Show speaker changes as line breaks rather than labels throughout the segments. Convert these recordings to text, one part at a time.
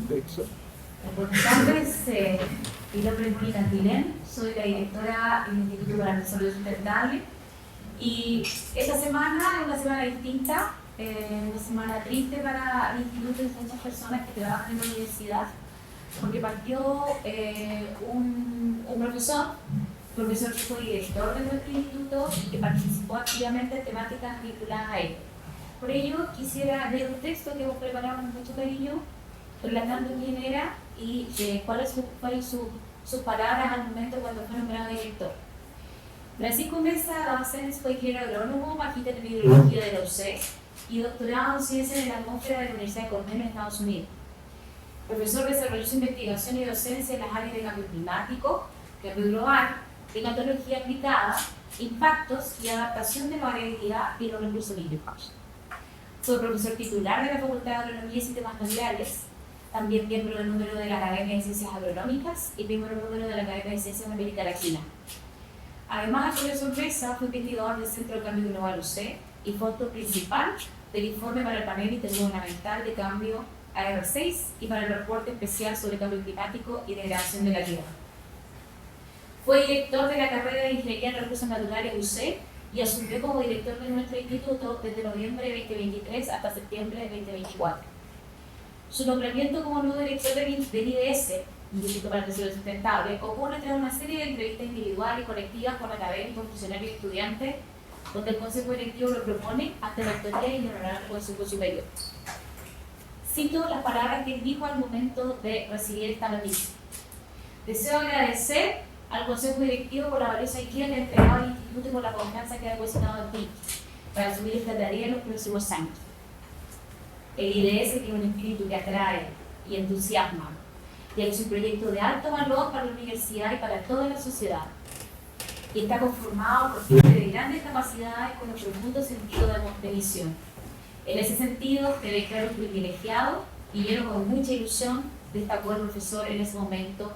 Buenas tardes, mi nombre es Mónica Antilén, soy la directora del Instituto para el Desarrollo Sustentable y esta semana es una semana distinta, una semana triste para el instituto y muchas personas que trabajan en la universidad, porque partió un profesor que fue director de nuestro instituto y que participó activamente en temáticas vinculadas a él. Por ello, quisiera leer un texto que hemos preparado con mucho cariño, relatando quién era y cuáles fueron sus palabras al momento cuando fue nombrado director. Francisco Mesa Damasceno fue ingeniero agrónomo, magíster en biología de la UC y doctorado en ciencias de la atmósfera de la Universidad de Cornell en Estados Unidos. Profesor desarrolló su investigación y docencia en las áreas de cambio climático, cambio global, climatología aplicada, impactos y adaptación de la variabilidad y los recursos hídricos. Fue profesor titular de la Facultad de Agronomía y Sistemas Naturales, también miembro del número de la Academia de Ciencias Agronómicas y miembro del número de la Academia de Ciencias de América Latina. Además, el profesor Mesa fue investigador del Centro de Cambio Global UC y fue autor principal del informe para el panel intergubernamental de cambio AR6 y para el reporte especial sobre cambio climático y degradación de la tierra. Fue director de la carrera de Ingeniería en Recursos Naturales UC y asumió como director de nuestro instituto desde noviembre de 2023 hasta septiembre de 2024. Su nombramiento como nuevo director del IDS, Instituto para el Desarrollo Sustentable, ocurre tras una serie de entrevistas individuales y colectivas con académicos, funcionarios y estudiantes, donde el Consejo Directivo lo propone ante la autoridad y el Honorable Consejo Superior. Cito las palabras que él dijo al momento de recibir esta noticia. Deseo agradecer al Consejo Directivo por la valiosa guía que ha entregado al Instituto y por la confianza que ha depositado en ti para asumir esta tarea en los próximos años. El IDS tiene un espíritu que atrae y entusiasma, ya que es un proyecto de alto valor para la universidad y para toda la sociedad, y está conformado por gente de grandes capacidades con un profundo sentido de misión. En ese sentido, te declaro privilegiado y lleno con mucha ilusión, destacó el profesor en ese momento,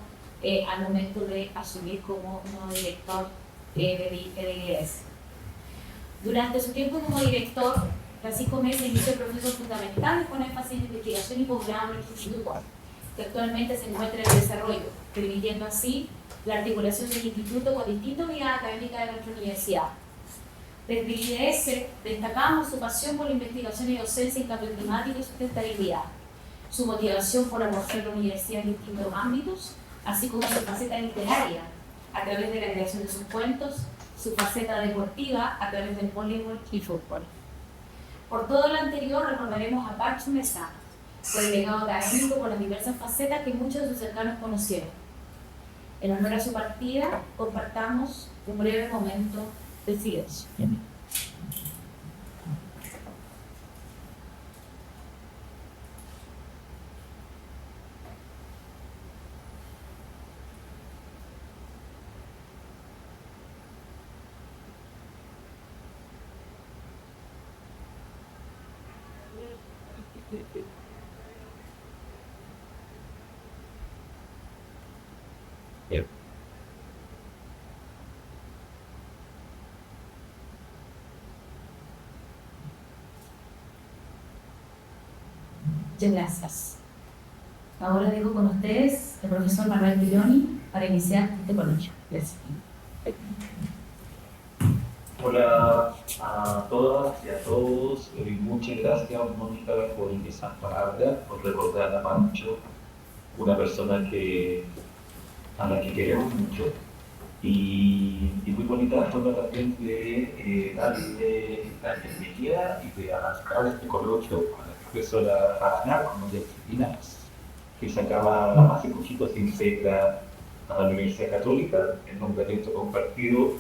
al momento de asumir como nuevo director del IDS. Durante su tiempo como director, Francisco Mesa inició procesos fundamentales con énfasis en investigación y posgrado en el instituto, que actualmente se encuentra en desarrollo, permitiendo así la articulación del instituto con distintas unidades académicas de nuestra universidad. Desde el IDS destacamos su pasión por la investigación y docencia en cambio climático y sustentabilidad, su motivación por abordar la universidad en distintos ámbitos, así como su faceta literaria, a través de la creación de sus cuentos, su faceta deportiva a través del voleibol y fútbol. Por todo lo anterior, recordaremos a Pacho Mesa, por el legado académico, por las diversas facetas que muchos de sus cercanos conocieron. En honor a su partida, compartamos un breve momento de silencio. Muchas gracias. Ahora dejo con ustedes el profesor Manuel Villoni para iniciar este coloquio. Gracias.
Hola a todas y a todos. Muchas gracias, Mónica, por esas palabras, por recordar a Pancho, una persona a la que queremos mucho. Y muy bonita la forma también de darle esta energía y de arrancar este coloquio con la profesora Ana, como de disciplinas, que se acaba hace poquito, se integra a la Universidad Católica, en nombramiento compartido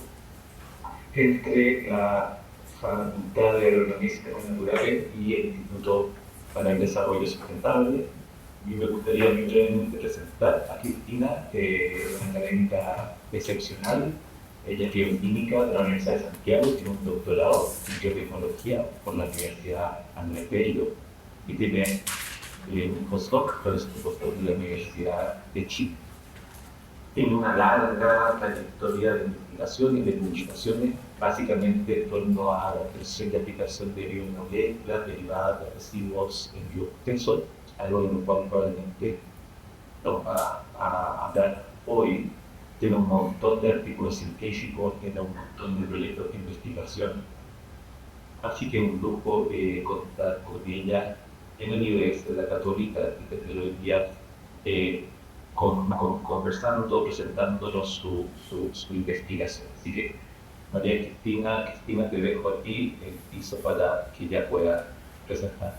entre la Facultad de Agronomía y Sistemas Naturales y el Instituto para el Desarrollo Sustentable. Y me gustaría muy brevemente presentar a Cristina, una académica excepcional. Ella es bioquímica de la Universidad de Santiago, tiene un doctorado en biotecnología por la Universidad Andrés Bello y tiene un postdoc, pero es un postdoc de la Universidad de Chile. Tiene una larga trayectoria de investigación y de publicaciones, básicamente en torno a la creación y aplicación de biomoléculas derivadas de residuos en bioprocesos, algo de lo cual probablemente no va a hablar hoy. Tiene un montón de artículos científicos, tiene un montón de proyectos de investigación. Así que un lujo contar con ella en el IBEX de la Católica, que te lo envía conversando, presentándonos su investigación. Así que, María Cristina, te dejo aquí el piso para que ella pueda presentar.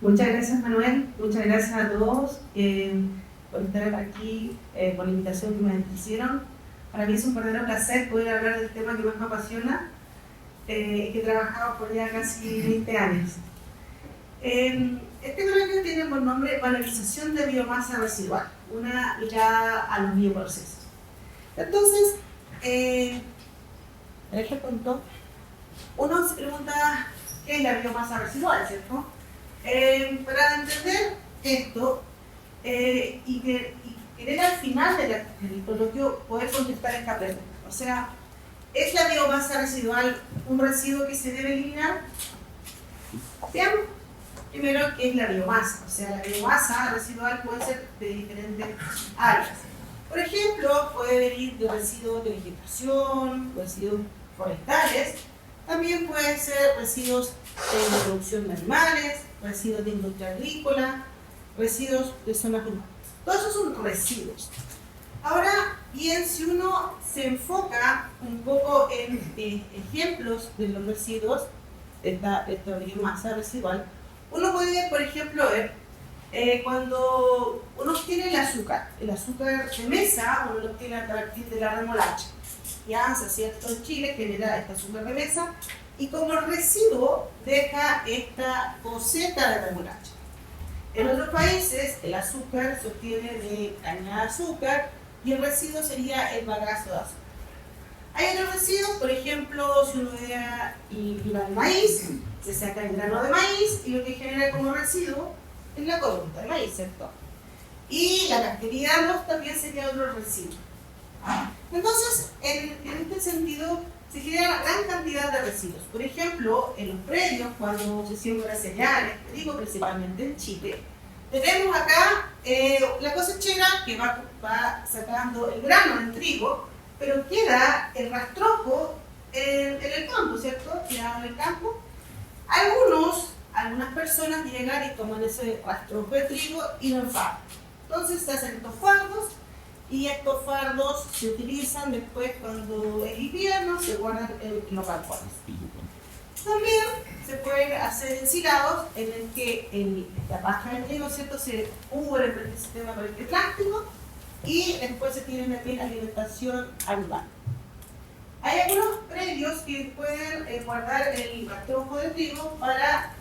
Muchas gracias, Manuel. Muchas gracias a todos por estar aquí, por la invitación que me hicieron. Para mí es un verdadero placer poder hablar del tema que más me apasiona, que he trabajado por ya casi 20 años. Este proyecto tiene por nombre Valorización de Biomasa Residual, una mirada a los bioprocesos. Entonces, en este punto, uno se pregunta qué es la biomasa residual, ¿cierto? Para entender esto y querer al final del coloquio poder contestar esta pregunta. O sea, ¿es la biomasa residual un residuo que se debe eliminar? Veamos primero qué es la biomasa. O sea, la biomasa residual puede ser de diferentes áreas. Por ejemplo, puede venir de residuos de vegetación, residuos forestales. También puede ser residuos de producción de animales, residuos de industria agrícola, residuos de zonas urbanas. Todos esos son residuos. Ahora bien, si uno se enfoca un poco en ejemplos de los residuos, esta biomasa residual, uno puede, por ejemplo, ver cuando uno obtiene el azúcar de mesa, uno lo obtiene a partir de la remolacha. Ya se hacía esto en Chile, genera esta azúcar de mesa, y como residuo deja esta coseta de remolacha. En otros países el azúcar se obtiene de caña de azúcar y el residuo sería el bagazo de azúcar. Hay otros residuos, por ejemplo, si uno vea y viva el maíz, se saca el grano de maíz y lo que genera como residuo es la corunta de maíz, ¿cierto? Y la casquería también sería otro residuo. Entonces, en este sentido, se genera una gran cantidad de residuos. Por ejemplo, en los predios, cuando se siembra cereales, digo principalmente en Chile, tenemos acá la cosechera que va sacando el grano del trigo, pero queda el rastrojo en el campo, ¿cierto? Queda en el campo. Algunas personas llegan y toman ese rastrojo de trigo y lo enfadan. Entonces se hacen estos fardos y estos fardos se utilizan después cuando es invierno, se guardan en los balcones. También se pueden hacer ensilados en el que la paja del trigo, ¿cierto?, se cubre por el sistema por el plástico y después se tiene también alimentación animal. Hay algunos predios que pueden guardar el rastrojo de trigo para,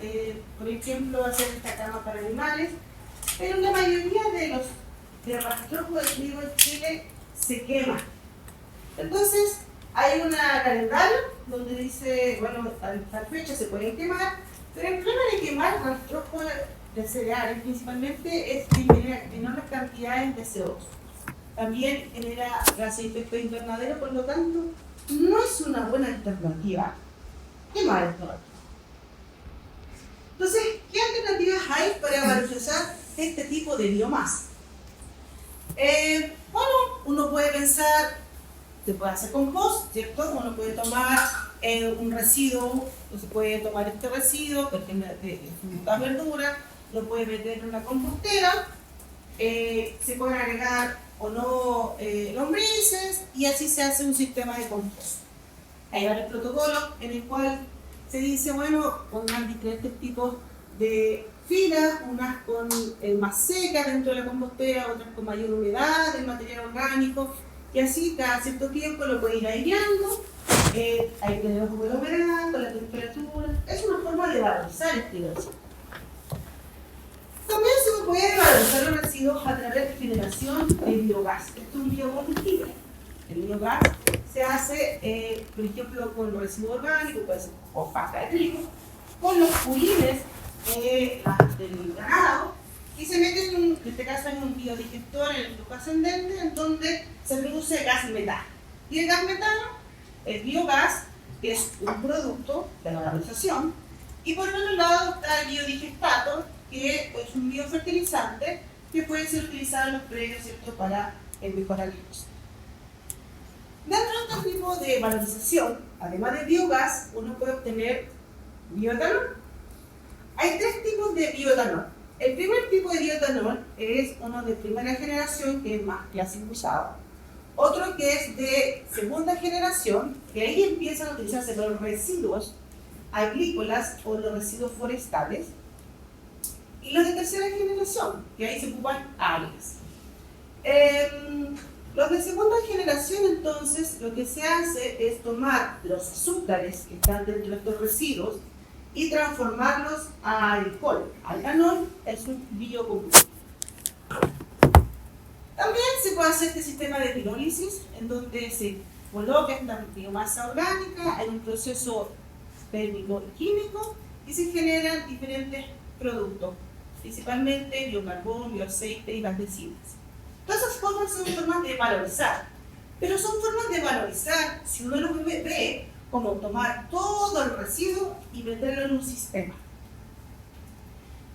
por ejemplo, hacer esta cama para animales, pero la mayoría de los rastrojo de trigo en Chile se quema. Entonces, hay un calendario donde dice, bueno, a tal fecha se pueden quemar, pero el problema de quemar rastrojo de cereales principalmente es que genera enormes cantidades de CO2. También genera gases de efecto invernadero, por lo tanto, no es una buena alternativa quemar esto. Entonces, ¿qué alternativas hay para valorizar este tipo de biomasa? Bueno, uno puede pensar, se puede hacer compost, ¿cierto? Uno puede tomar un residuo, o se puede tomar este residuo, por ejemplo, de frutas, verduras, lo puede meter en una compostera, se pueden agregar o no lombrices y así se hace un sistema de compost. Hay varios protocolos en el cual se dice, bueno, pongan diferentes tipos de filas, unas con más secas dentro de la compostera, otras con mayor humedad del material orgánico, y así cada cierto tiempo lo puede ir aireando, hay que debajo de la humedad, con la temperatura. Es una forma de valorizar este residuo. También se puede valorizar los residuos a través de generación de biogás. Esto es un biocombustible. El biogás se hace, por ejemplo, con los residuos orgánicos, puede ser con paja de trigo, con los purines del ganado, y se mete en este caso en un biodigestor en el flujo ascendente, en donde se produce gas metano. Y el gas metano, el biogás, es un producto de la valorización, y por otro lado está el biodigestato, que es un biofertilizante que puede ser utilizado en los predios, ¿cierto?, para mejorar el uso. Dentro de este tipo de valorización, además de biogás, uno puede obtener bioetanol. Hay tres tipos de bioetanol. El primer tipo de bioetanol es uno de primera generación, que es más clásico usado. Otro que es de segunda generación, que ahí empiezan a utilizarse los residuos agrícolas o los residuos forestales. Y los de tercera generación, que ahí se ocupan algas. Los de segunda generación, entonces, lo que se hace es tomar los azúcares que están dentro de estos residuos y transformarlos a alcohol. Alganol es un biocombustible. También se puede hacer este sistema de pirólise, en donde se coloca esta biomasa orgánica en un proceso térmico y químico y se generan diferentes productos, principalmente biocarbón, bioaceite y bactecinas. Todas esas formas son formas de valorizar, pero son formas de valorizar si uno lo ve como tomar todo el residuo y meterlo en un sistema.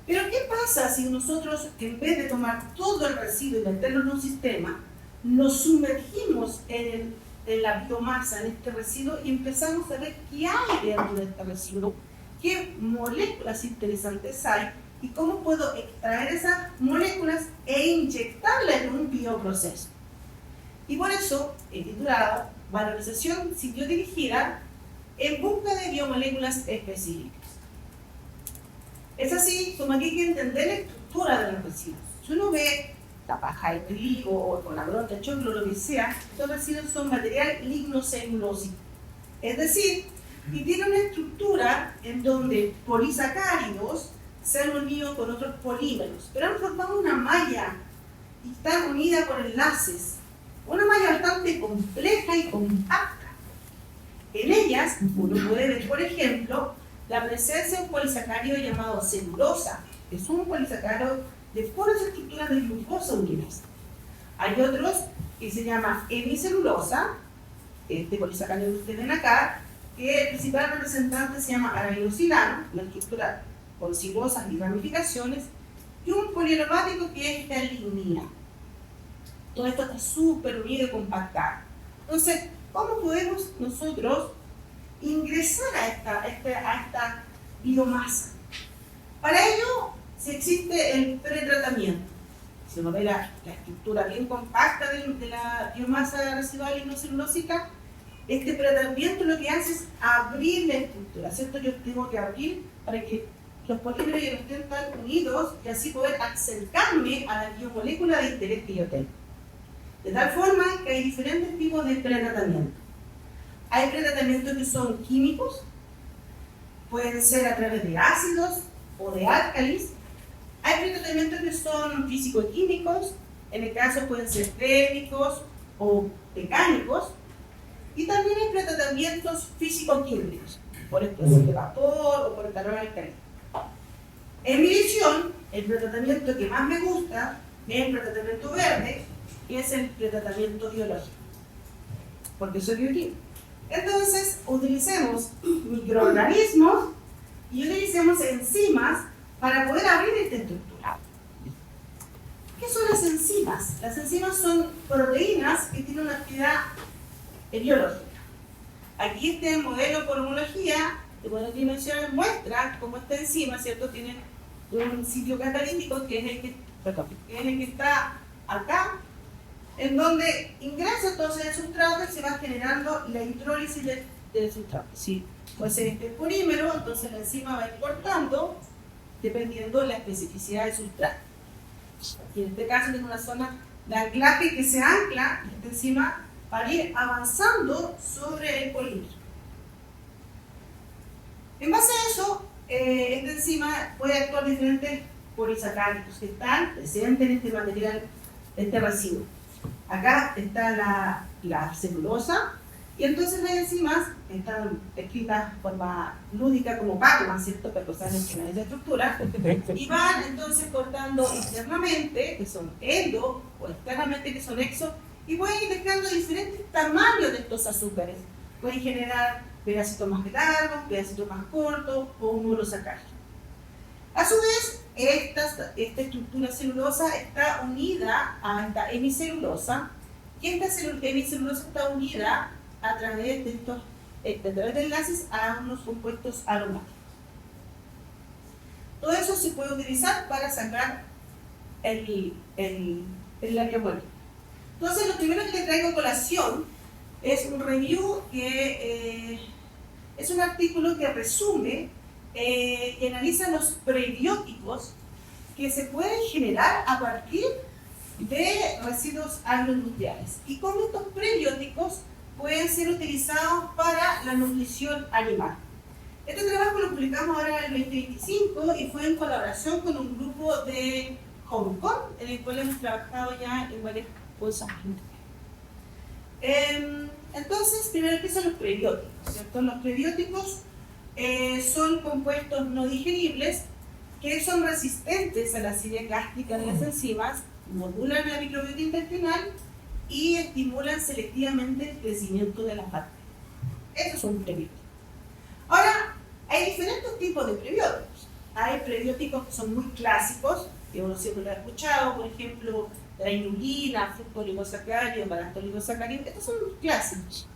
Pero ¿qué pasa si nosotros, en vez de tomar todo el residuo y meterlo en un sistema, nos sumergimos en la biomasa, en este residuo, y empezamos a ver qué hay dentro de este residuo, qué moléculas interesantes hay y cómo puedo extraer esas moléculas e inyectarlas en un bioproceso? Y por eso he titulado Valorización Sitio-dirigida en busca de biomoléculas específicas. Es así como aquí hay que entender la estructura de los residuos. Si uno ve la paja de trigo o con la bronca de choclo, lo que sea, estos residuos son material lignocelulósico. Es decir, que tiene una estructura en donde polisacáridos se han unido con otros polímeros, pero han formado una malla y están unidas por enlaces. Una malla bastante compleja y compacta. En ellas uno puede ver, por ejemplo, la presencia de un polisacárido llamado celulosa, que es un polisacárido de puras estructuras de glucosa unidas. Hay otros que se llama hemicelulosa, este polisacárido que ustedes ven acá, que el principal representante se llama aramidosilano, la estructura con silosas y ramificaciones, y un poliaromático que es esta lignina. Todo esto está súper unido y compactado. Entonces, ¿cómo podemos nosotros ingresar a esta biomasa? Para ello, si existe el pretratamiento. Si uno ve la estructura bien compacta de la biomasa residual lignocelulósica, este pretratamiento lo que hace es abrir la estructura, ¿cierto? Yo tengo que abrir para que los polímeros ya no estén tan unidos y así poder acercarme a la biomolécula de interés que yo tengo. De tal forma que hay diferentes tipos de pretratamiento. Hay pretratamientos que son químicos, pueden ser a través de ácidos o de álcalis. Hay pretratamientos que son físico-químicos, en el caso pueden ser térmicos o mecánicos. Y también hay pretratamientos físico-químicos, por explosión de vapor o por calor alcalino. En mi visión, el pretratamiento que más me gusta es el pretratamiento verde, que es el pretratamiento biológico, porque soy bioquímico. Entonces, utilicemos microorganismos y utilicemos enzimas para poder abrir esta estructura. ¿Qué son las enzimas? Las enzimas son proteínas que tienen una actividad biológica. Aquí este modelo por homología de buenas dimensiones muestra cómo esta enzima, ¿cierto?, tiene un sitio catalítico que es el que está acá, en donde ingresa entonces el sustrato y se va generando la hidrólisis del sustrato. Si fuese este polímero, entonces la enzima va a ir cortando dependiendo de la especificidad del sustrato. Y en este caso tiene una zona de anclaje que se ancla esta enzima para ir avanzando sobre el polímero. En base a eso, esta enzima puede actuar diferentes polisacáridos que están presentes en este material, este residuo. Acá está la celulosa, y entonces las enzimas están escritas de forma lúdica como Pac-Man, ¿cierto? Percosales en la estructura, y van entonces cortando internamente, que son endo, o externamente, que son exo, y pueden ir dejando diferentes tamaños de estos azúcares. Pueden generar pedacitos más largos, pedacitos más cortos, o un monosacárido. A su vez, esta estructura celulosa está unida a esta hemicelulosa, y esta hemicelulosa está unida a través de enlaces a unos compuestos aromáticos. Todo eso se puede utilizar para sacar el revuelto. Entonces, lo primero que les traigo a colación es un review que es un artículo que resume y analiza los prebióticos que se pueden generar a partir de residuos agroindustriales y cómo estos prebióticos pueden ser utilizados para la nutrición animal. Este trabajo lo publicamos ahora en el 2025 y fue en colaboración con un grupo de Hong Kong, en el cual hemos trabajado ya en varias cosas. Entonces, primero empiezan los prebióticos, ¿cierto? Los prebióticos son compuestos no digeribles que son resistentes a la acidez gástrica de las enzimas, modulan la microbiota intestinal y estimulan selectivamente el crecimiento de las bacterias. Esos son prebióticos. Ahora, hay diferentes tipos de prebióticos. Hay prebióticos que son muy clásicos, que uno siempre lo ha escuchado, por ejemplo, la inulina, fructooligosacárido, galactoligosacárido, estos son los clásicos.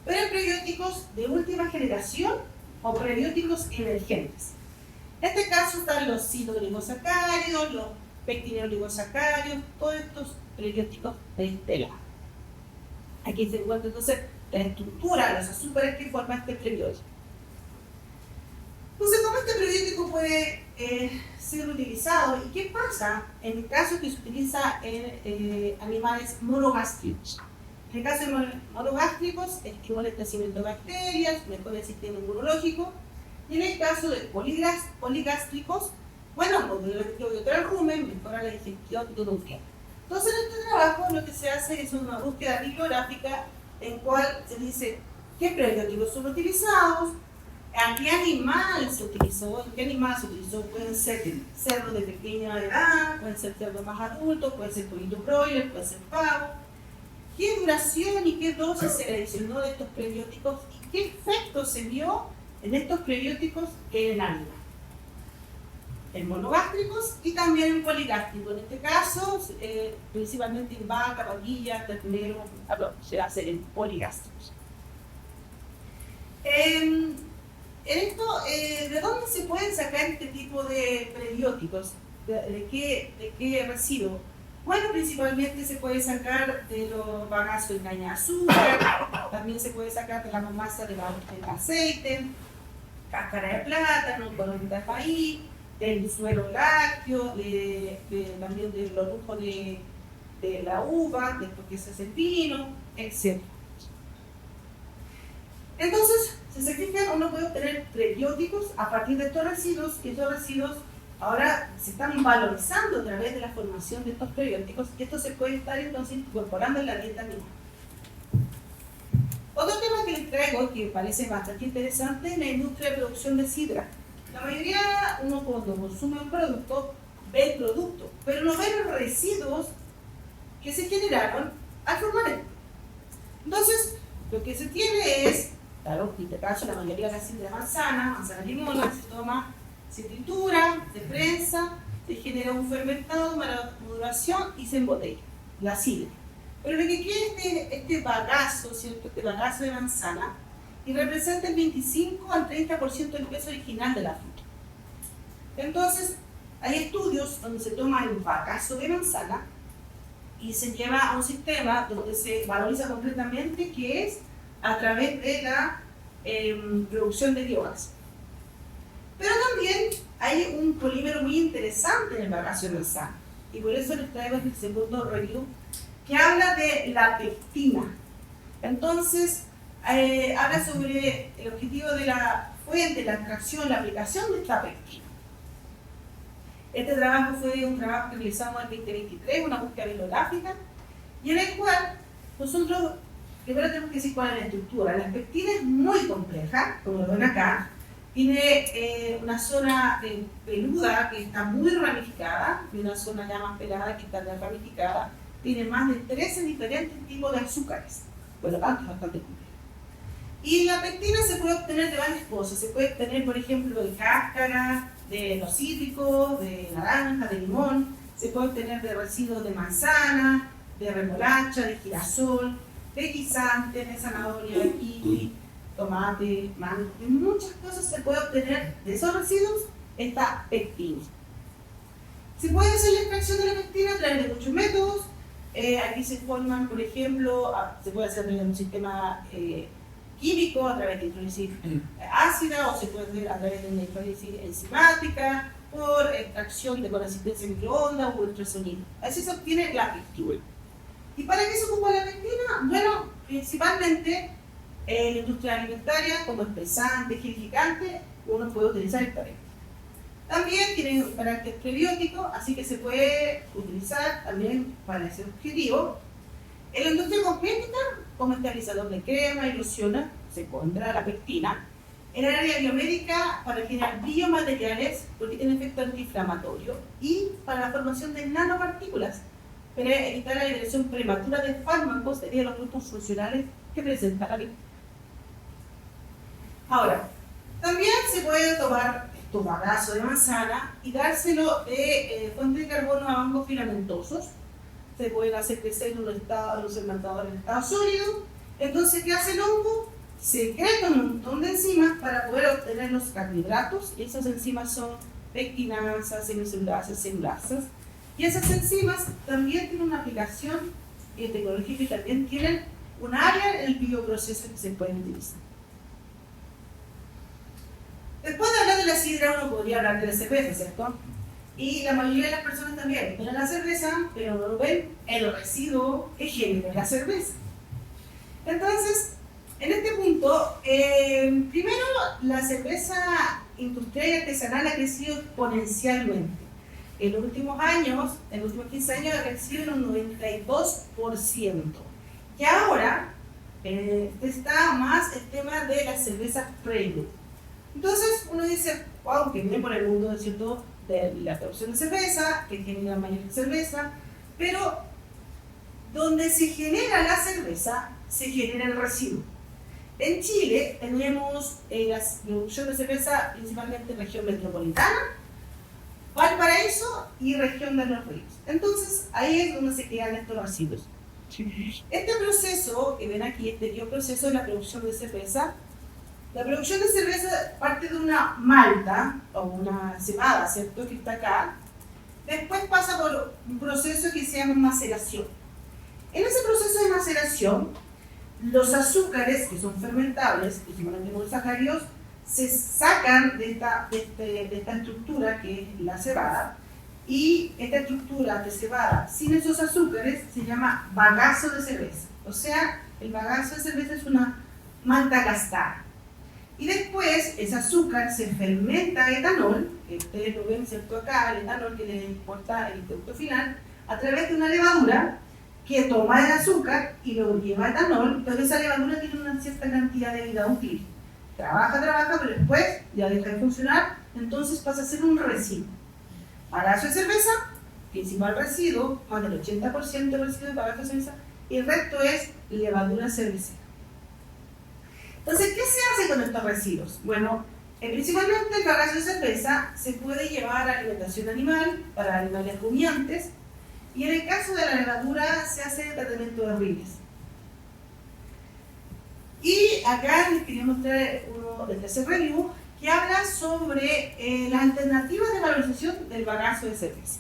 Pero hay prebióticos de última generación o prebióticos emergentes. En este caso están los siloglicosacáridos, los pectineoligosacáridos, todos estos prebióticos de este lado. Aquí se encuentra entonces la estructura, los azúcares que forman este prebiótico. Entonces, ¿cómo este prebiótico puede ser utilizado? ¿Y qué pasa en el caso que se utiliza en animales monogástricos? En el caso de monogástricos, estimula el crecimiento de bacterias, mejora el sistema inmunológico. Y en el caso de poligástricos, bueno, modula el microbiota del rumen, mejora la digestión de nutrientes. Entonces, en este trabajo lo que se hace es una búsqueda bibliográfica en cual se dice qué prebióticos son utilizados, a qué animal se utilizó, en qué animal se utilizó. Pueden ser cerdos de pequeña edad, pueden ser cerdos más adultos, pueden ser pollitos broiler, pueden ser pavos. ¿Qué duración y qué dosis se adicionó de estos prebióticos y qué efecto se vio en estos prebióticos en el animal? En monogástricos y también en poligástricos. En este caso, principalmente en vaca, vaquilla, ternero, se hace en poligástricos. ¿De dónde se pueden sacar este tipo de prebióticos? ¿De qué residuo? Bueno, principalmente se puede sacar de los bagazos de caña de azúcar, también se puede sacar de la masa del aceite, cáscara de plátano, colonia de maíz, del suelo lácteo, también de los rujos de la uva, después que se hace el vino, etc. Entonces, si se fijan, uno puede obtener prebióticos a partir de estos residuos, y estos residuos ahora se están valorizando a través de la formación de estos prebióticos, y esto se puede estar entonces incorporando en la dieta animal. Otro tema que les traigo, que parece bastante interesante, es la industria de producción de sidra. La mayoría, uno cuando consume un producto, ve el producto, pero no ve los residuos que se generaron al formar esto. Entonces, lo que se tiene es, claro, en este caso la mayoría de la sidra manzana limona, se toma, se tritura, se prensa, se genera un fermentado, una maduración y se embotella la sidra. Pero lo que quiere este bagazo, ¿cierto? Este bagazo de manzana, y representa el 25 al 30% del peso original de la fruta. Entonces, hay estudios donde se toma el bagazo de manzana y se lleva a un sistema donde se valoriza completamente, que es a través de la producción de biomasa. Pero también hay un polímero muy interesante en el bagazo de manzana, y por eso les traigo el segundo review, que habla de la pectina. Entonces, habla sobre el objetivo de la fuente, la extracción, la aplicación de esta pectina. Este trabajo fue un trabajo que realizamos en el 2023, una búsqueda bibliográfica, y en el cual nosotros primero tenemos que decir cuál es la estructura. La pectina es muy compleja, como lo ven acá. Tiene una zona peluda que está muy ramificada, y una zona ya más pelada que está ramificada. Tiene más de 13 diferentes tipos de azúcares. Por lo tanto, es bastante complejo. Y la pectina se puede obtener de varias cosas. Se puede obtener, por ejemplo, de cáscara, de los cítricos, de naranja, de limón. Se puede obtener de residuos de manzana, de remolacha, de girasol, de guisante, de zanahoria, de kiwi, tomate, mango. De muchas cosas se puede obtener de esos residuos esta pectina. Se puede hacer la extracción de la pectina a través de muchos métodos. Aquí se forman, por ejemplo, se puede hacer en un sistema químico a través de hidrólisis ácida, o se puede hacer a través de una hidrólisis enzimática, por extracción de con asistencia microondas o ultrasonido. Así se obtiene la pectina. ¿Y para qué se ocupa la pectina? Bueno, principalmente en la industria alimentaria, como espesante, gelificante, uno puede utilizar esta pectina. También tiene un carácter prebiótico, así que se puede utilizar también para ese objetivo. En la industria cosmética, como estabilizador de crema y lociones, se encuentra la pectina. En el área biomédica, para generar biomateriales, porque tiene efecto antiinflamatorio. Y para la formación de nanopartículas, para evitar la liberación prematura de fármacos de los grupos funcionales que presenta la pectina. Ahora, también se puede tomar tu bagazo de manzana y dárselo de fuente de carbono a hongos filamentosos. Se pueden hacer crecer en los fermentadores en estado sólido. Entonces, ¿qué hace el hongo? Secreta un montón de enzimas para poder obtener los carbohidratos, y esas enzimas son pectinasas, semicelulasas, celulasas. Y esas enzimas también tienen una aplicación tecnológica y también tienen un área en el bioproceso que se pueden utilizar. Después de hablar de la sidra, uno podría hablar de la cerveza, ¿cierto? Y la mayoría de las personas también ven la cerveza, pero no lo ven el residuo que genera la cerveza. Entonces, en este punto, primero, la cerveza industrial y artesanal ha crecido exponencialmente. En los últimos años, en los últimos 15 años, ha crecido en un 92%. Y ahora está más el tema de las cervezas premium. Entonces uno dice, wow, que viene por el mundo, ¿cierto?, de la producción de cerveza, que genera mayor cerveza, pero donde se genera la cerveza, se genera el residuo. En Chile tenemos la producción de cerveza principalmente en región metropolitana, Valparaíso y región de los ríos. Entonces ahí es donde se quedan estos residuos. Este proceso que ven aquí, este bioproceso de la producción de cerveza, la producción de cerveza parte de una malta o una cebada, ¿cierto?, que está acá. Después pasa por un proceso que se llama maceración. En ese proceso de maceración, los azúcares, que son fermentables, principalmente monosacáridos, se sacan de esta estructura que es la cebada, y esta estructura de cebada sin esos azúcares se llama bagazo de cerveza. O sea, el bagazo de cerveza es una malta gastada. Y después ese azúcar se fermenta a etanol, que ustedes lo ven, ¿cierto?, acá, el etanol que les importa el producto final, a través de una levadura que toma el azúcar y lo lleva a etanol. Entonces esa levadura tiene una cierta cantidad de vida útil. Trabaja, pero después ya deja de funcionar, entonces pasa a ser un residuo. Bagazo de cerveza, principal residuo, más del 80% del residuo de bagazo de cerveza, y el resto es levadura cervecera. Entonces, ¿qué se hace con estos residuos? Bueno, principalmente el bagazo de cerveza se puede llevar a alimentación animal, para animales rumiantes, y en el caso de la levadura se hace tratamiento de rines. Y acá les quería mostrar uno del tercer review que habla sobre las alternativas de valorización del bagazo de cerveza.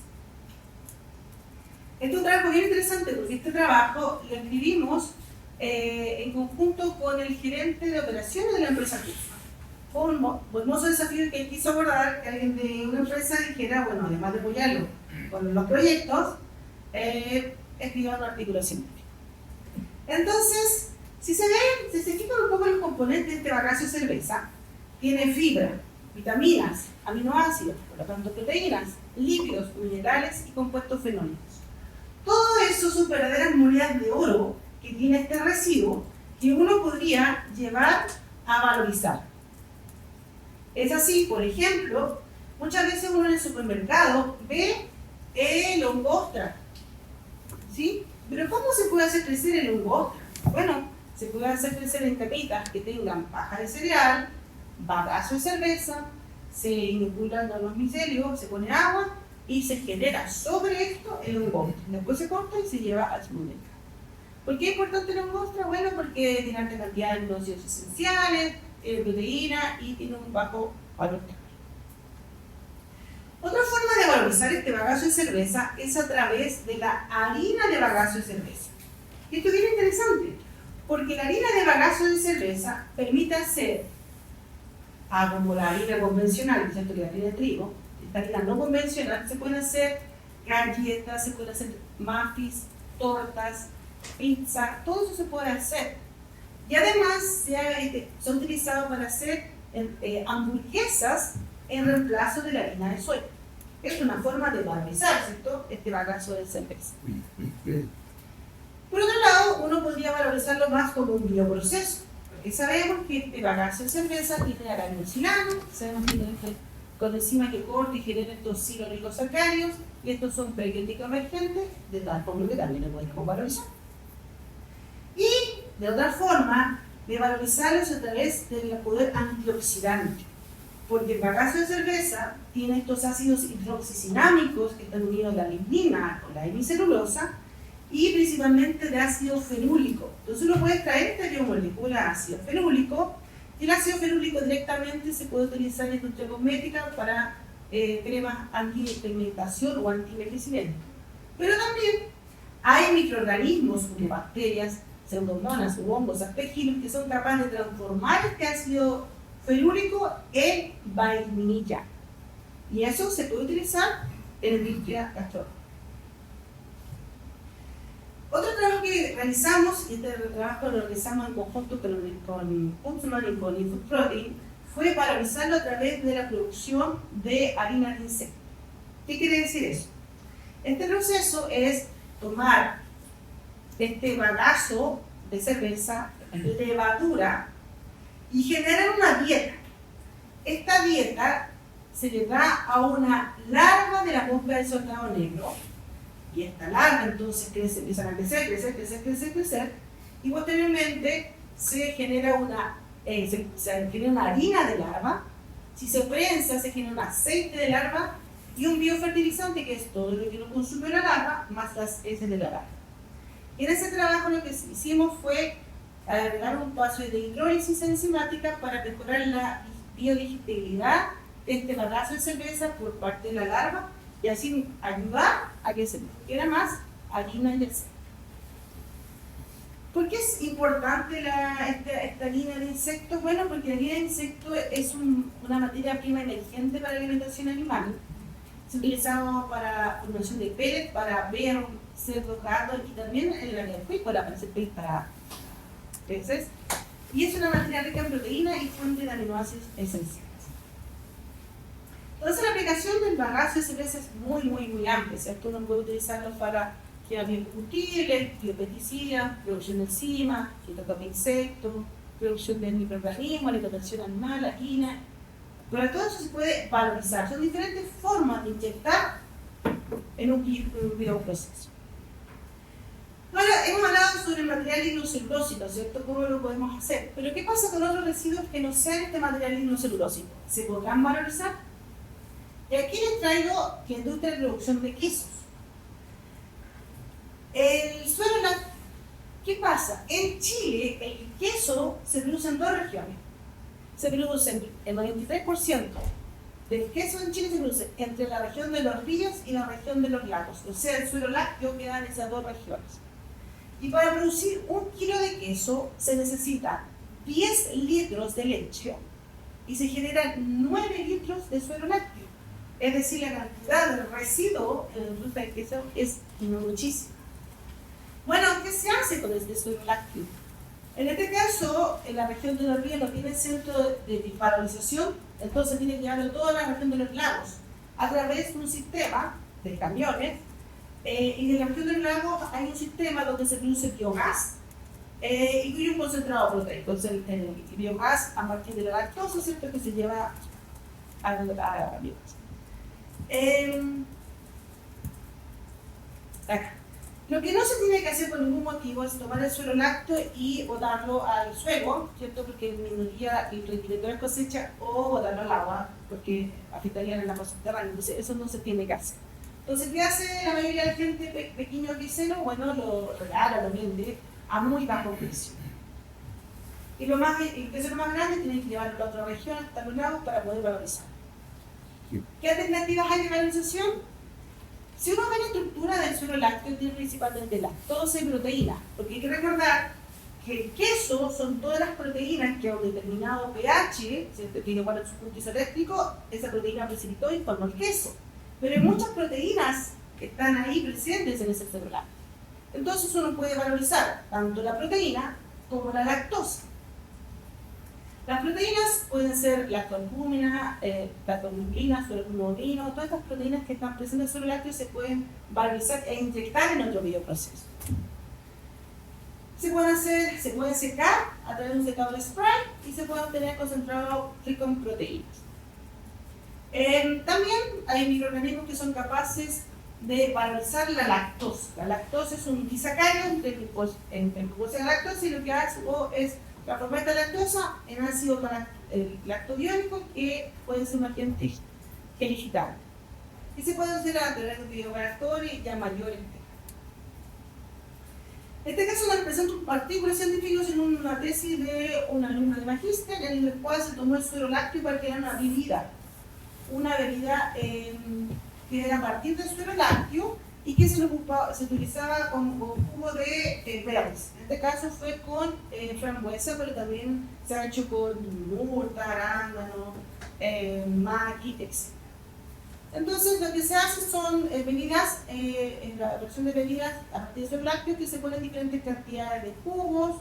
Este es un trabajo bien interesante porque este trabajo lo escribimos en conjunto con el gerente de operaciones de la empresa Cufa. Fue un hermoso desafío que él quiso abordar, que alguien de una empresa dijera, bueno, además de apoyarlo con los proyectos, escriba un artículo científico. Entonces, si se ven, si se fijan un poco los componentes de este bagazo de cerveza, tiene fibra, vitaminas, aminoácidos, por lo tanto proteínas, lípidos, minerales y compuestos fenólicos. Todo eso son verdaderas monedas de oro que tiene este residuo que uno podría llevar a valorizar. Es así, por ejemplo, muchas veces uno en el supermercado ve longostra, ¿sí? Pero ¿cómo se puede hacer crecer el longostra? Bueno, se puede hacer crecer en capitas que tengan paja de cereal, bagazo de cerveza, se inoculan los micelios, se pone agua y se genera sobre esto el hongo. Después se corta y se lleva al supermercado. ¿Por qué es importante la angostra? Bueno, porque tiene alta cantidad de aminoácidos esenciales, tiene proteína y tiene un bajo valor calorífico. Otra forma de valorizar este bagazo de cerveza es a través de la harina de bagazo de cerveza. Y esto es bien interesante, porque la harina de bagazo de cerveza permite hacer, como la harina convencional, ¿cierto? Que la harina de trigo, esta harina no convencional, se pueden hacer galletas, se pueden hacer muffins, tortas, pizza, todo eso se puede hacer. Y además son utilizados para hacer hamburguesas en reemplazo de la harina de soya. Es una forma de valorizar, ¿cierto?, este bagazo de cerveza. Por otro lado, uno podría valorizarlo más como un bioproceso, porque sabemos que este bagazo de cerveza tiene arancilano, sabemos que tiene coenzima que corta y genera estos siloricosacáridos, y estos son prebióticos emergentes, de tal forma que también lo podemos valorizar. Y de otra forma, de valorizarlos a través del poder antioxidante, porque el bagazo de cerveza tiene estos ácidos hidroxicinámicos que están unidos a la lignina o la hemicelulosa, y principalmente de ácido fenúlico. Entonces uno puede extraer esta biomolécula ácido fenúlico, y el ácido fenúlico directamente se puede utilizar en industria cosmética para cremas antipigmentación o anti-envejecimiento. Pero también hay microorganismos como bacterias, pseudomonas o hongos, aspergillus, que son capaces de transformar este ácido fenúlico en vainilla. Y eso se puede utilizar en la industria gastronómica. Otro trabajo que realizamos, y este trabajo lo realizamos en conjunto con Huntsman y con Infood Protein, fue valorizarlo a través de la producción de harina de insecto. ¿Qué quiere decir eso? Este proceso es tomar este bagazo de cerveza, levadura, y generar una dieta. Esta dieta se le da a una larva de la mosca del soldado negro, y esta larva entonces empiezan a crecer, y posteriormente se genera una harina de larva. Si se prensa, se genera un aceite de larva y un biofertilizante, que es todo lo que no consume la larva, más las heces de la larva. Y en ese trabajo lo que hicimos fue agregar un paso de hidrólisis enzimática para mejorar la biodigestibilidad de este bagazo de cerveza por parte de la larva, y así ayudar a que se quede más harina en el cerdo. ¿Por qué es importante esta harina de insectos? Bueno, porque la harina de insectos es una materia prima emergente para la alimentación animal. Se utiliza para producción de pellets, para ver cerdos, gatos, y también en el área acuícola para hacer pellets para peces. Y es una materia rica en proteína y fuente de aminoácidos esenciales. Entonces la aplicación del bagazo de cerveza es muy amplia, ¿cierto? Uno puede utilizarlo para química biocombustible, biopesticidas, producción de enzimas, que toca insectos, producción de microorganismos, alimentación animal, harina. Pero todo eso se puede valorizar. Son diferentes formas de inyectar en un bioproceso. Ahora, hemos hablado sobre el material lignocelulósico, ¿cierto? ¿Cómo lo podemos hacer? Pero ¿qué pasa con otros residuos que no sean este material lignocelulósico? ¿Se podrán valorizar? Y aquí les traigo la industria de producción de quesos. El suero lácteo. ¿Qué pasa? En Chile el queso se produce en dos regiones. Se produce el 93% del queso en Chile se produce entre la región de los ríos y la región de los lagos. O sea, el suero lácteo queda en esas dos regiones. Y para producir 1 kilo de queso se necesita 10 litros de leche y se generan 9 litros de suero lácteo. Es decir, la cantidad de residuo en la industria del queso es muchísima. Bueno, ¿qué se hace con este suero lácteo? En este caso, en la región de los ríos no tiene centro de valorización, entonces tiene que llevarlo toda la región de los lagos a través de un sistema de camiones. Y en la región de los lagos hay un sistema donde se produce biogás y un concentrado proteico. Entonces, el biogás a partir de la lactosa, ¿cierto?, que se lleva a la biogás. Acá. Lo que no se tiene que hacer por ningún motivo es tomar el suero lácteo y botarlo al suelo, ¿cierto? Porque disminuiría el rendimiento de la cosecha, o botarlo al agua, porque afectaría el agua subterránea. Entonces, eso no se tiene que hacer. Entonces, ¿qué hace la mayoría de la gente pequeño gliceno? Bueno, lo regala, lo vende a muy bajo precio. Y el gliceno más grande tiene que llevarlo a otra región, hasta los lagos, para poder valorizar. ¿Qué alternativas hay de valorización? Si uno ve la estructura del suero lácteo, tiene principalmente lactosa y proteína, porque hay que recordar que el queso son todas las proteínas que a un determinado pH, si tiene igual en su punto isoeléctrico, esa proteína precipitó y formó el queso. Pero hay muchas proteínas que están ahí presentes en ese suero lácteo. Entonces uno puede valorizar tanto la proteína como la lactosa. Las proteínas pueden ser lactoalbúmina, lactoglutila, sueroglutino, todas estas proteínas que están presentes en el suero lácteo se pueden valorizar e inyectar en otro bioproceso. Se puede secar a través de un secador spray y se puede obtener concentrado rico en proteínas. También hay microorganismos que son capaces de valorizar la lactosa. La lactosa es un disacárido en glucosa de lactosa, y lo que hace es transformar esta lactosa en ácido lactobiónico, que puede ser un agente gelificable. Y se puede hacer a través de un bioreactor y ya mayor entero. En este caso les presento un artículo científico en una tesis de un alumno de magíster, en el cual se tomó el suero lácteo para crear una bebida que era a partir del suero lácteo y que se utilizaba como jugo de berries. En este caso fue con frambuesa, pero también se ha hecho con murta, arándano, maqui, etc. Entonces lo que se hace son bebidas, en la versión de bebidas a partir de suero lácteo, que se ponen diferentes cantidades de jugos,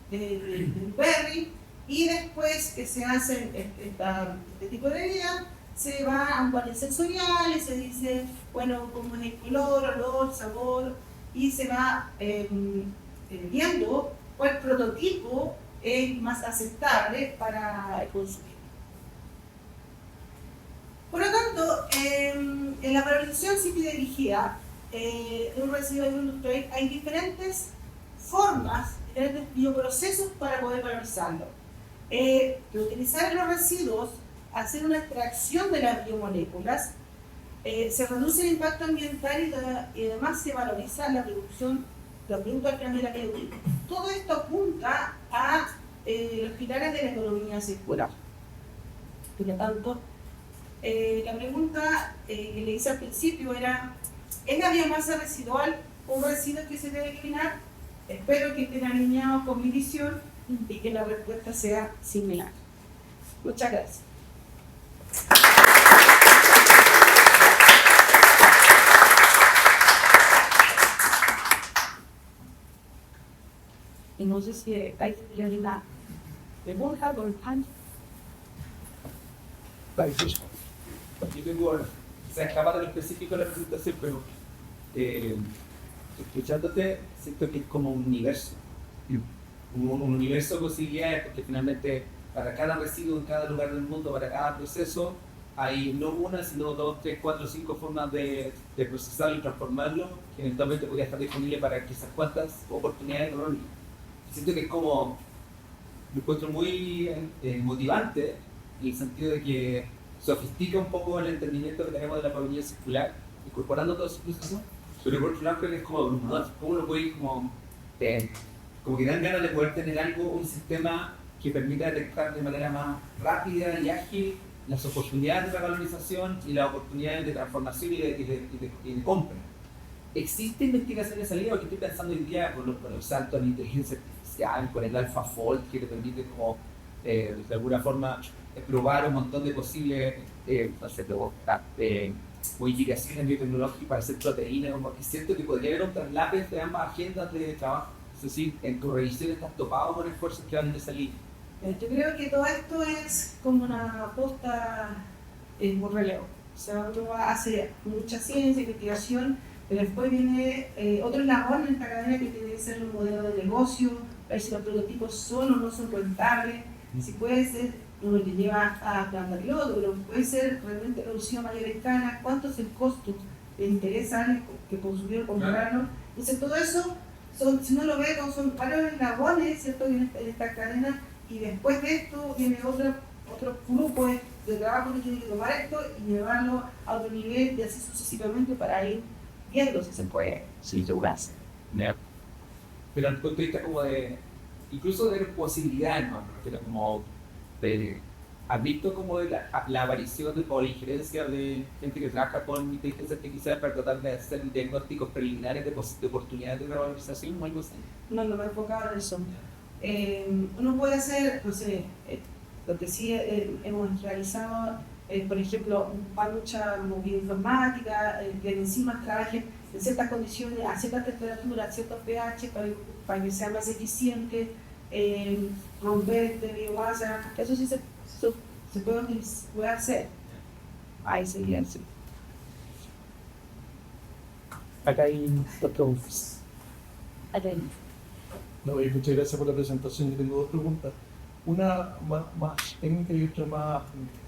de berry, y después que se hacen este tipo de bebidas, se va a un panel sensorial y se dice, bueno, cómo es el color, olor, sabor, y se va viendo cuál prototipo es más aceptable para el consumidor. Por lo tanto, en la valorización simple dirigida de un residuo industrial hay diferentes formas, diferentes bioprocesos para poder valorizarlo. Utilizar los residuos, hacer una extracción de las biomoléculas, se reduce el impacto ambiental y además se valoriza la producción de los productos al final de la cadena. Todo esto apunta a los pilares de la economía circular. Por lo tanto, la pregunta que le hice al principio era: ¿es la biomasa residual un residuo que se debe eliminar? Espero que estén alineados con mi visión y que la respuesta sea similar. Muchas gracias. Y no sé si hay una pregunta o
yo tengo, se escapa de lo específico de la presentación, pero escuchándote siento que es como un universo de posibilidades, porque finalmente para cada residuo en cada lugar del mundo, para cada proceso, hay no una, sino 2, 3, 4, 5 formas de procesarlo y transformarlo, que eventualmente podría estar disponible para quizás cuantas oportunidades económicas. Siento que es como, me encuentro muy motivante, en el sentido de que sofistica un poco el entendimiento que tenemos de la economía circular, incorporando todos esos procesos, pero por otro lado creo que es como abrumador. ¿Cómo lo puede ir como que dan ganas de poder tener algo, un sistema que permita detectar de manera más rápida y ágil las oportunidades de revalorización y las oportunidades de transformación y de compra? ¿Existe investigación de salida? Porque estoy pensando hoy día con los saltos en inteligencia artificial, con el AlphaFold, que te permite como, de alguna forma probar un montón de posibles modificaciones biotecnológicas para hacer proteínas, como que siento que podría haber un traslape de ambas agendas de trabajo. Es decir, en tu revisión estás topado con esfuerzos que van de salir.
Yo creo que todo esto es como una aposta por relevo. O sea, uno hace mucha ciencia, investigación, pero después viene otro eslabón en esta cadena, que tiene que ser un modelo de negocio, ver si los prototipos son o no son rentables, si puede ser uno que lleva a planta piloto, pero puede ser realmente reducido a mayor escala, cuánto es el costo les interesa, que consumieron, compraron. Entonces todo eso, si uno lo ve, son varios eslabones, ¿cierto?, en esta cadena, y después de esto viene otro grupo de trabajo que tiene que tomar esto y llevarlo a otro nivel y así sucesivamente para ir viendo si se puede, si se hace.
Pero desde el punto de vista como de, incluso de posibilidades, ¿no? Pero como de, ¿has visto como de la aparición o la injerencia de gente que trabaja con inteligencia artificial para tratar de hacer diagnósticos preliminares de oportunidades de revalorización o algo así?
No me he enfocado en eso. Uno puede hacer, no sé, lo que sí hemos realizado, por ejemplo, mucha bioinformática, que enzimas trabajen en ciertas condiciones, a ciertas temperaturas, a ciertos pH, para que sea más eficiente, romper de biomasa, eso sí se puede hacer. Ahí sería eso.
Acá hay dos preguntas. No, muchas gracias por la presentación. Yo tengo dos preguntas. Una más técnica y otra más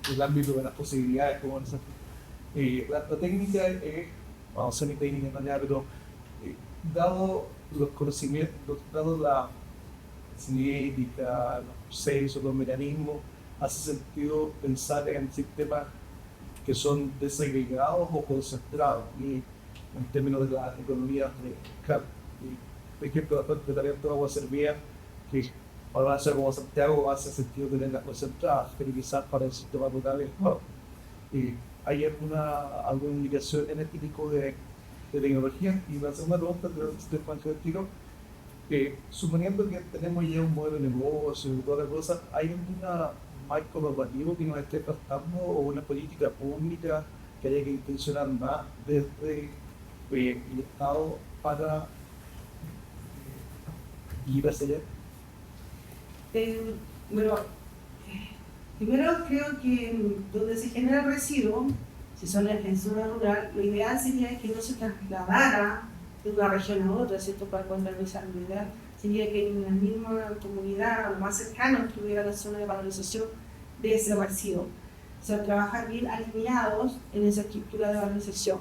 en el ámbito de las posibilidades. Como la técnica es, vamos a ser mi técnica en realidad, pero dado los conocimientos, dado la cinética, los procesos, los mecanismos, hace sentido pensar en sistemas que son desagregados o concentrados, y en términos de la economía de escala. Por ejemplo, la tratamiento de agua servida, que para una ciudad como Santiago hace sentido tenerlas concentradas, pero quizás para el sistema rural no. ¿Hay alguna indicación en el típico de tecnología? Y la segunda pregunta de Juan Tiro, suponiendo que tenemos ya un modelo de negocio y todas las cosas, ¿hay algún marco normativo que nos esté tratando o una política pública que haya que intencionar más desde el Estado para ir hacia allá?
Bueno, primero creo que donde se genera residuo, si son en zona rural, lo ideal sería que no se trasladara de una región a otra, ¿cierto?, para contabilizar. Lo ideal sería que en la misma comunidad, lo más cercano, estuviera la zona de valorización de ese residuo. O sea, trabajar bien alineados en esa estructura de valorización.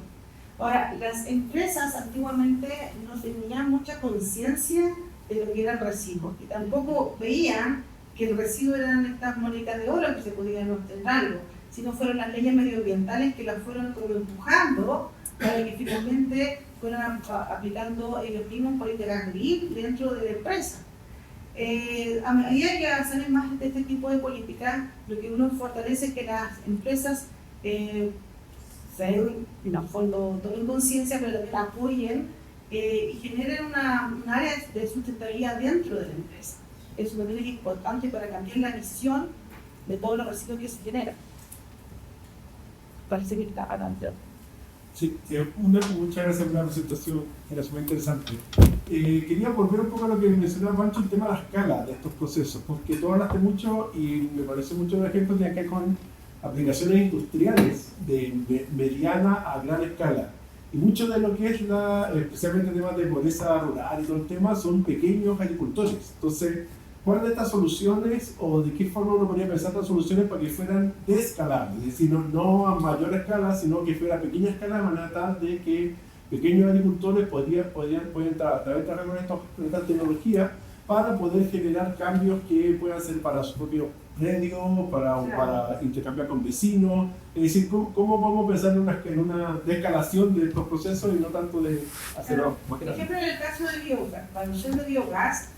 Ahora, las empresas antiguamente no tenían mucha conciencia de lo que era el residuo, y tampoco veían que el residuo eran estas monedas de oro que se podían obtenerlo, sino fueron las leyes medioambientales que las fueron como empujando para que finalmente fueran aplicando ellos mismos políticas green dentro de la empresa. A medida que avanzan más de este tipo de políticas, lo que uno fortalece es que las empresas se den, en el fondo, tomen conciencia, pero también apoyen y generen un área de sustentabilidad dentro de la empresa. Eso también es importante para cambiar la visión de todos los residuos que se generan. Parece que está adelante.
Sí, muchas gracias por la presentación, era súper interesante. Quería volver un poco a lo que mencionaba Pancho, el tema de la escala de estos procesos, porque tú hablaste mucho y me pareció mucho de ejemplo de acá con aplicaciones industriales de mediana a gran escala. Y mucho de lo que es especialmente temas de pobreza rural y todo el tema, son pequeños agricultores. Entonces, ¿cuáles de estas soluciones o de qué forma uno podría pensar estas soluciones para que fueran descalables? Es decir, no a mayor escala, sino que fuera a pequeña escala, de manera tal de que pequeños agricultores pueden trabajar con esta tecnología para poder generar cambios que puedan ser para su propio predio, para intercambiar con vecinos. Es decir, ¿cómo podemos pensar en una descalación de estos procesos y no tanto de hacerlo más
Por
grande?
ejemplo, en el caso de biogás, para la producción de biogás,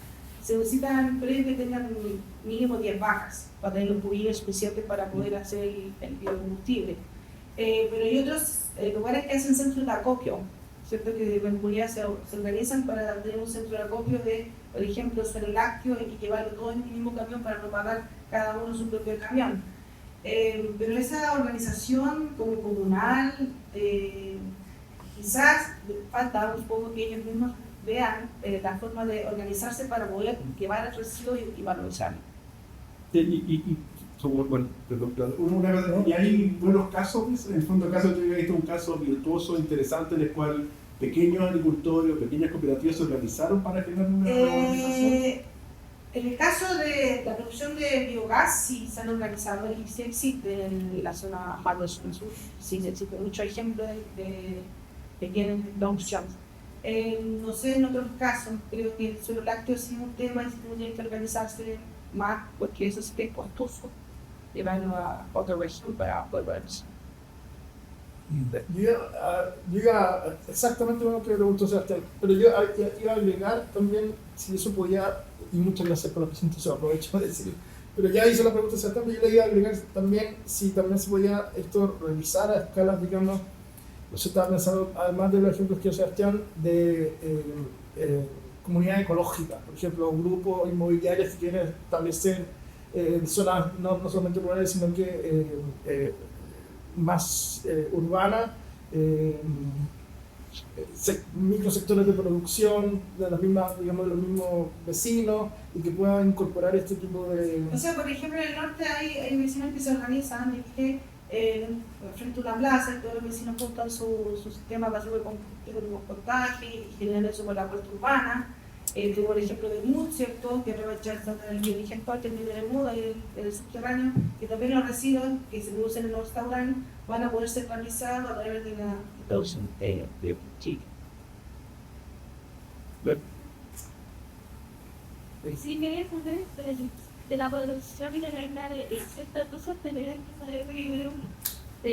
se necesitan predios que tengan mínimo 10 vacas para tener los purines suficientes para poder hacer el biocombustible. Pero hay otros lugares que hacen centros de acopio, ¿cierto?, que en comunidad se organizan para tener un centro de acopio de, por ejemplo, ser lácteo y llevarlo todo en el mismo camión para no pagar cada uno su propio camión. Pero esa organización como comunal, quizás falta un poco que ellos mismos vean la forma de organizarse para poder llevar el residuo y valorizarlo.
Y hay buenos casos, en el fondo del caso, tú has visto un caso virtuoso, interesante, en el cual pequeños agricultores o pequeñas cooperativas se organizaron para generar una organización.
En el caso de la producción de biogás, sí se han organizado y sí existe en la zona más del sur. Sí existe muchos ejemplos que quieren long jumps. No sé, en otros casos, creo que el suelo lácteo sí es un tema y se tiene que organizarse más porque eso sí que es costoso. Llevarlo a otra región para poder.
Llega exactamente lo que preguntó Sebastián, pero yo iba a agregar también si eso podía, y muchas gracias por la presentación, aprovecho de decir, pero ya hizo la pregunta Sebastián, pero yo le iba a agregar también si también se podía esto revisar a escalas, digamos, no se estaba pensando, además de los ejemplos que dio Sebastián, de comunidad ecológica, por ejemplo, grupos inmobiliarios que quieren establecer zonas no solamente rurales, sino que más urbana, microsectores de producción de las mismas, digamos, de los mismos vecinos y que puedan incorporar este tipo de...
O sea, por ejemplo, en el norte hay vecinos que se organizan y que frente a una plaza y todos los vecinos juntan su sistema para hacer compostaje y generar eso con la puerta urbana. Tengo el ejemplo de Mood, ¿cierto? Que aprovechar el origen parte del Mood, el subterráneo, que también los residuos que se producen en los restaurantes van a poder ser realizados a través de la...
Sí, quería saber de la producción y de estas cosas de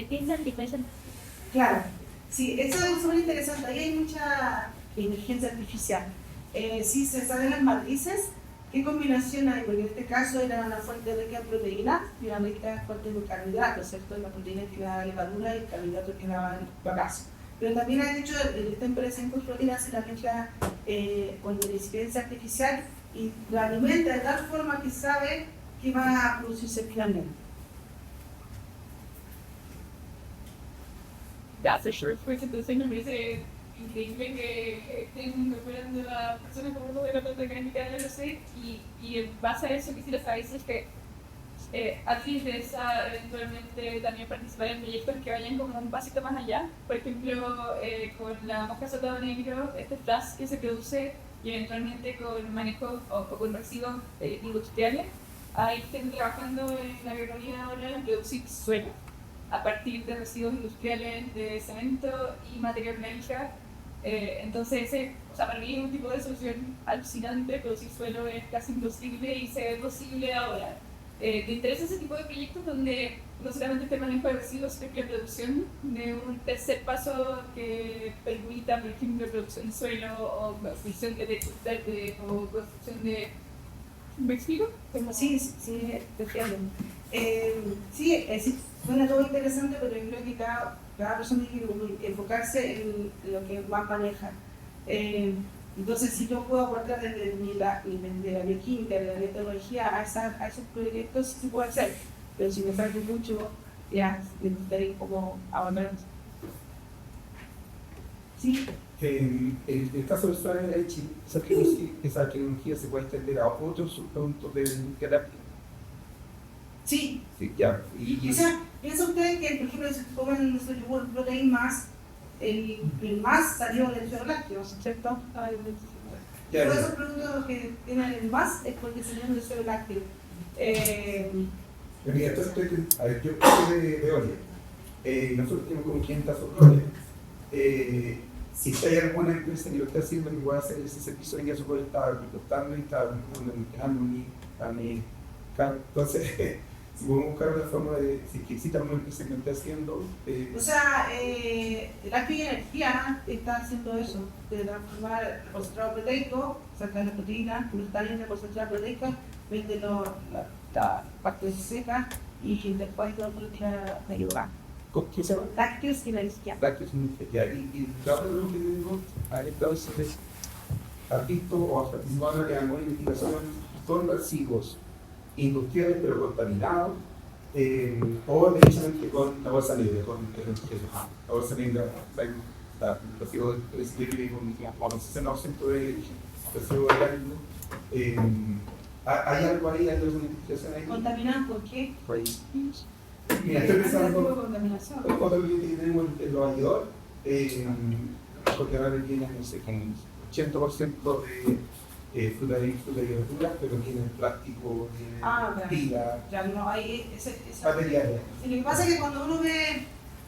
qué es la diferencia.
Claro, sí, eso es muy interesante. Ahí hay mucha inteligencia artificial. Sí, se saben las matrices, qué combinación hay, porque en este caso era una fuente rica en proteína y una rica fuente de carbohidratos, ¿cierto? La proteína que da levadura y el carbohidrato que da bagazo. Pero también ha hecho, esta empresa en proteínas se la mezcla con inteligencia artificial y lo alimenta de tal forma que sabe que va a producirse finalmente.
Ya, porque entonces me parece increíble que estén recuperando a las personas como uno de la planta mecánica de la LC y en base a eso quisiera saber si es que a ti te interesa eventualmente también participar en proyectos que vayan como un pasito más allá. Por ejemplo, con la mosca azotado negro, este flash que se produce y eventualmente con manejo o con residuos industriales. Hay gente trabajando en la agronomía ahora en producir suelo a partir de residuos industriales de cemento y material orgánica. Entonces, para mí es un tipo de solución alucinante. Producir suelo es casi imposible y se ve posible ahora. ¿Te interesa ese tipo de proyectos donde no solamente esté manejo de residuos, sino que la producción de un tercer paso que permita, por ejemplo, producción de suelo o construcción o construcción de... ¿Me explico?
Sí, te entiendo. Sí, suena todo interesante, pero yo creo que cada persona tiene que enfocarse en lo que más maneja. Entonces, si yo puedo aportar desde la bioquímica, de la biotecnología a esos proyectos, sí se puede hacer. Pero si me falta mucho, ya necesitaré como abandonar. Sí.
En el caso de Suárez, esa tecnología se puede extender a otros subproductos de terapia.
Sí.
Sí, ya.
O sea, piensa usted que, por ejemplo, si comen nuestro yogur protein más, el más salió del suelo lácteo, ¿cierto? Todos esos productos que tienen el más es porque salieron del suelo lácteo.
Mira, yo soy de Oria. Nosotros tenemos como 500 opciones. Si hay alguna empresa que lo está haciendo, que pueda hacer ese servicio, ya se puede estar costando y estar dejando a mi carro. Entonces, si podemos buscar una forma de, si existe alguna empresa que lo esté haciendo.
O sea, la Energía está haciendo eso, de transformar el concentrado proteico, sacar la proteína, que no está bien de concentrado proteico, vende la parte seca y después la proteína de ayuda.
¿Qué se llama?
Lácteos y energía.
Lácteos y energía. Y la otra pregunta que tengo, entonces, ¿has visto o has participado en alguna investigación con residuos industriales pero contaminados o derechamente con la bolsa negra, la bolsa negra, los residuos de reciclaje con 60% de residuos orgánicos? ¿Hay algo ahí? ¿Hay alguna investigación ahí?
¿Contaminados por qué?
Mira, estoy pensando
tipo de contaminación.
otro que tenemos en los alrededores, porque ahora tienen, no sé, con 80% de fruta y verduras, pero tienen plástico, tienen pila,
Ya no hay
materiales.
Lo que pasa es que cuando uno ve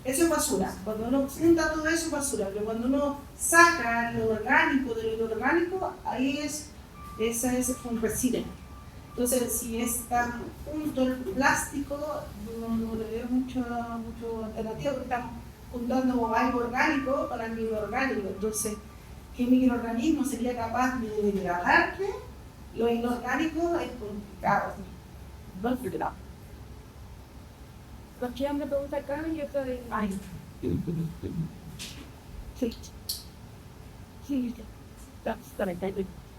Eso es basura. Cuando uno junta todo eso es basura, pero cuando uno saca lo orgánico de lo inorgánico, ahí ese es un residuo. Entonces, si está junto el plástico, no le veo mucho alternativa, porque estamos juntando algo orgánico para el inorgánico. Entonces, ¿qué microorganismo sería capaz de degradarte? Lo inorgánico es complicado. No es verdad.
Nos queda una pregunta acá y otra de... Ay. Sí. Sí.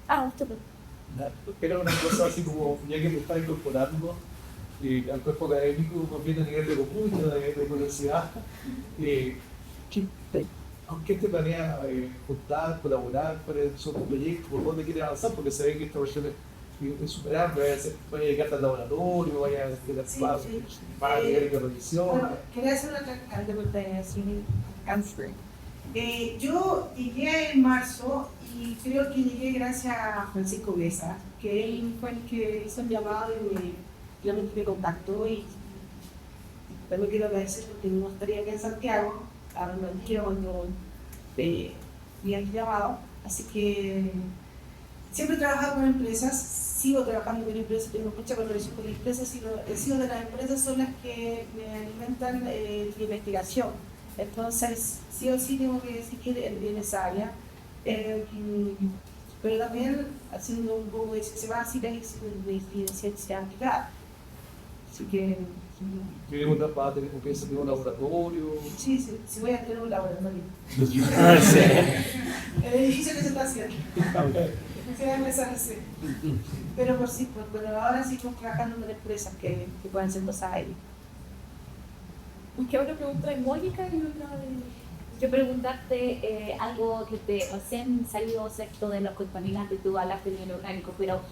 Ah, usted.
Era una cosa así como, ya que me está incorporando al cuerpo académico, más bien a nivel de común, de universidad, ¿qué te planea juntar, colaborar para esos proyectos? ¿Por dónde quieres avanzar? Porque se ve que esta versión es superable, vaya a llegar al laboratorio, vaya a tener pasos, va a llegar a revisión.
Bueno, quería hacer una yo llegué en marzo y creo que llegué gracias a Francisco Besa, que él fue el que hizo el llamado y me contactó y también quiero agradecer porque no estaría aquí en Santiago, a un día cuando me han llamado, así que siempre he trabajado con empresas, sigo trabajando con empresas, tengo mucha colaboración con empresas y he sido de las empresas son las que me alimentan mi investigación. Entonces, sí o sí tengo que decir que en esa área, pero también haciendo un poco de ciencia básica y de ciencia aplicada. Así que...
¿Queremos dar para tener un laboratorio?
Sí, voy a tener un laboratorio.
Sí.
El edificio que se está haciendo. Se va a empezar a hacer. Pero ahora sí estamos trabajando en empresas que puedan ser cosas ahí.
Que otra pregunta de Mónica y otra de...
Yo preguntarte algo que te recién salió sexto de los contaminantes, tú hablaste de inorgánicos, pero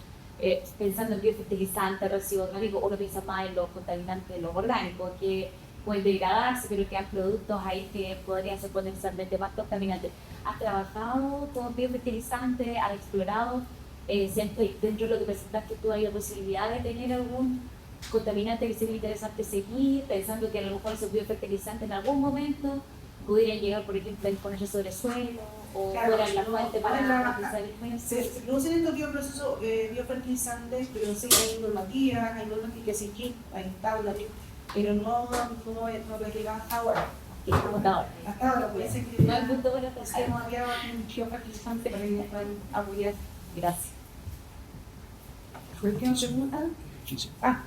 pensando en biofertilizantes, residuos orgánicos, uno piensa más en los contaminantes de los orgánicos, que pueden degradarse, pero que hay productos ahí que podrían ser potencialmente más contaminantes. ¿Has trabajado con biofertilizantes? ¿Has explorado? Dentro de lo que presentaste tú, ¿hay la posibilidad de tener algún contaminante que sería interesante seguir, pensando que a lo mejor esos biofertilizantes en algún momento pudieran llegar, por ejemplo, a ponerse sobre el suelo o fueran la fuente para utilizar el medio?
Se producen estos bioprocesos biofertilizantes, pero sí hay normativas que se hay tablas, pero no llegan hasta ahora. Hasta ahora, puede ser que
no hay punto de la
hemos enviado un biofertilizante para apoyar.
Gracias.
¿Fue que nos preguntan?
Ah,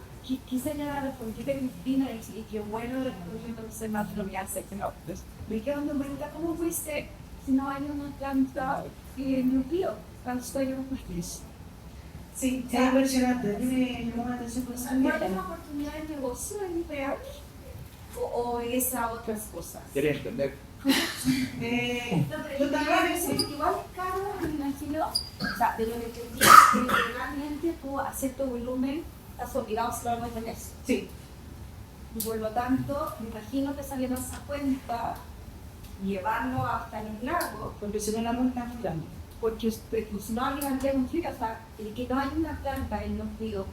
quisiera responder a Cristina y que bueno, no sé más lo que hace que no. Me quedo dando cuenta cómo fuiste si no hay una planta en un río, cuando estoy en un país.
Sí, es impresionante. A mí me llamó la atención por esa
¿No hay una oportunidad de negocio en real o es a otras cosas?
¿Quieres entender?
Yo también
es igual caro, me imagino, o sea, de lo que entendí, que realmente tú a cierto volumen estás obligado a hacer eso.
sí.
Y por lo tanto, me imagino que sale más a cuenta llevarlo hasta los lagos,
Porque si no la multa es muy grande.
porque si no alguien tendría un río, o sea, el que no hay una planta en los ríos.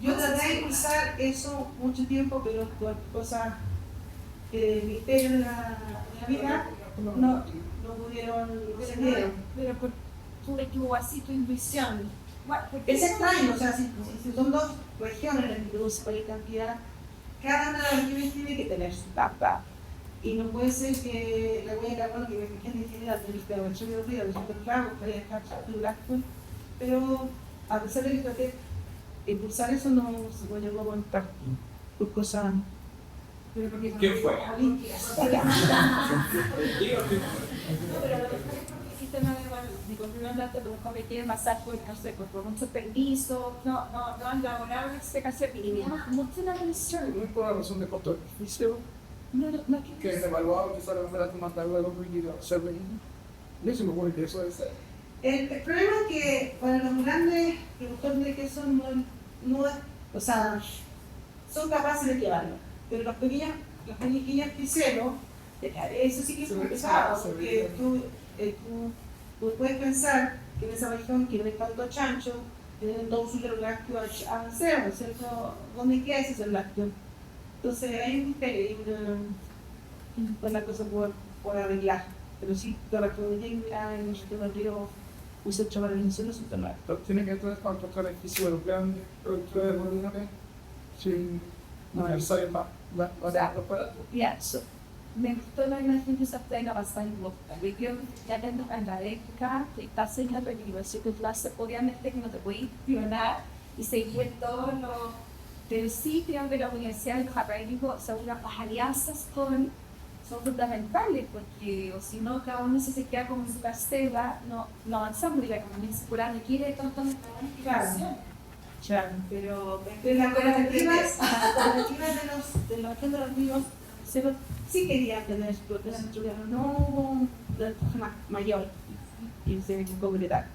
Yo traté de impulsar eso mucho tiempo, pero por cosas misterios de la vida no pudieron seguir.
Pero tú le tuvo así tu intuición.
Es extraño, o sea, si son dos regiones en las que produce cualquier cantidad, cada una de las regiones tiene que tener su tapa. Y no puede ser que la huella de carbono que en general de la versión de los ríos, de los lagos, para dejar su pero a pesar de que traté de impulsar eso, no se puede llegar a contar por cosas.
¿Quién fue?
Olímpicas. No, pero lo que dijiste no es igual, ni con un andante, pero como que quieren pasar por, no sé, por muchos permisos, no han elaborado este caso y mucho la presión.
No es por la razón de costo beneficio que es evaluado que sale más barato mandar algo de los líquidos a ser venido. No se me ocurre que eso debe ser.
El problema es que para los grandes productores de queso no es, o sea, son capaces de llevarlo, pero los pequeños piseros, eso sí que es muy pesado, porque tú puedes pensar que en esa región que no hay tanto chancho, tienen todo su hierro lácteo avancado, ¿cierto? ¿Dónde queda ese hierro lácteo? Entonces hay un misterio, pues la cosa por arreglar. Pero sí, toda la provincia en el sistema del río usa mucho para el incendio subterráneo.
Tiene que entrar con otro edificio europeo, productora de volumen, sin necesario más.
O sea,
Yeah, so me gustó la imagen que se pega bastante importante. Yo ya tengo en la época que estás en la universidad de clase, obviamente que no te voy a gestionar y seguir todo lo del sitio de la universidad de los académicos, son las alianzas son fundamentales, porque o si no, cada uno se queda como en su castela, no avanzamos y la economía circular requiere tanta planificación.
claro, pero de las cooperativas de los amigos sí querían tener explotación, pero no hubo de forma mayor y se concretar.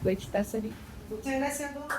Pues está serio.
Muchas gracias a todos.